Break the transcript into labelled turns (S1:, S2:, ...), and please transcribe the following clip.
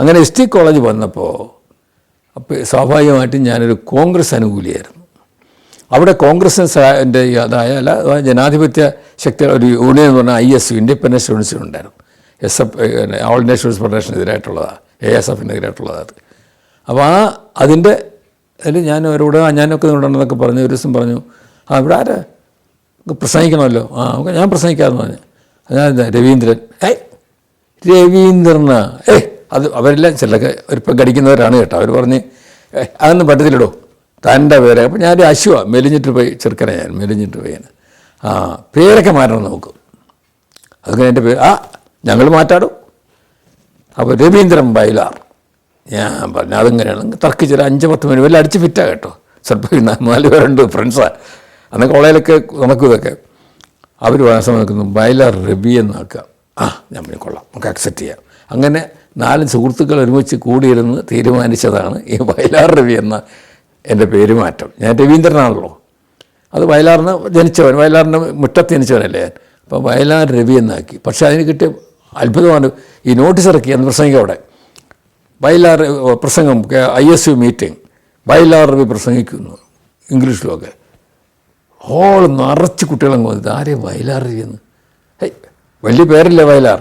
S1: അങ്ങനെ S T college വന്നപ്പോൾ അപ്പോൾ സ്വാഭാവികമായിട്ടും ഞാനൊരു കോൺഗ്രസ് അനുകൂലിയായിരുന്നു. അവിടെ കോൺഗ്രസിൻ്റെ അതായ ജനാധിപത്യ ശക്തി ഒരു യൂണിയൻ എന്ന് പറഞ്ഞാൽ ISU ഇൻഡിപെൻഡൻസ് സ്റ്റുഡൻസ് ഉണ്ടായിരുന്നു. SF ഓൾ ഇന്ത്യ സ്റ്റുഡൻസ് ഫെഡറേഷനെതിരായിട്ടുള്ളതാണ്, ASFനെതിരായിട്ടുള്ളതാണ് അത്. അപ്പോൾ അതിൻ്റെ അതിൽ ഞാൻ അവരോട് ഞാനൊക്കെ ഉണ്ടെന്നൊക്കെ പറഞ്ഞു. ഒരു ദിവസം പറഞ്ഞു, ഇവിടെ ആരാ പ്രസംഗിക്കണമല്ലോ, ഞാൻ പ്രസംഗിക്കാമെന്ന് പറഞ്ഞു. ഞാൻ രവീന്ദ്രൻ രവീന്ദ്രനാ അത് അവരെല്ലാം ചിലൊക്കെ ഇപ്പം കടിക്കുന്നവരാണ് കേട്ടോ. അവർ പറഞ്ഞ് അതൊന്നും പറ്റത്തില്ലടോ, തൻ്റെ പേര്. അപ്പം ഞാനൊരു അശുവാണ്, മെലിഞ്ഞിട്ട് പോയി ചെറുക്കനെ, ഞാൻ മെലിഞ്ഞിട്ട് പോയി. പേരൊക്കെ മാറ്റണം നമുക്ക്. അതൊക്കെ എൻ്റെ പേര് ഞങ്ങൾ മാറ്റാടും. അപ്പോൾ രവീന്ദ്രൻ ബൈലാർ. ഞാൻ പറഞ്ഞു അതെങ്ങനെയാണ് തർക്കിച്ചൊരു 5-10 മിനിറ്റ് വല്ല അടിച്ച് ഫിറ്റാണ് കേട്ടോ. ചിലപ്പോൾ 4 പേരുണ്ട് ഫ്രണ്ട്സാണ്, അന്ന് കോളേജിലൊക്കെ നടക്കും ഇതൊക്കെ. അവർ വാസം നിൽക്കുന്നു, ബൈലാർ രവി എന്നാക്കുക. ഞാൻ പിന്നെ കൊള്ളാം, നമുക്ക് അക്സെപ്റ്റ് ചെയ്യാം. അങ്ങനെ 4 സുഹൃത്തുക്കൾ ഒരുമിച്ച് കൂടിയിരുന്ന് തീരുമാനിച്ചതാണ് ഈ ബൈലാർ രവി എന്ന എൻ്റെ പേര് മാറ്റം. ഞാൻ രവീന്ദ്രനാണല്ലോ, അത് വയലാറിന് ജനിച്ചവൻ, വയലാറിൻ്റെ മുറ്റത്ത് ജനിച്ചവനല്ലേ ഞാൻ. അപ്പോൾ വയലാർ രവി എന്നാക്കി. പക്ഷേ അതിന് കിട്ടിയ അത്ഭുതമാണ്, ഈ നോട്ടീസ് ഇറക്കി അന്ന് പ്രസംഗിക്കും അവിടെ. വയലാർ പ്രസംഗം ISU മീറ്റിംഗ്, വയലാർ രവി പ്രസംഗിക്കുന്നു ഇംഗ്ലീഷിലൊക്കെ. ഹോൾ നിറച്ച് കുട്ടികളങ്ങ് വന്നത്, ആരെയും വയലാർ രവി എന്ന്. വലിയ പേരല്ലേ വയലാർ.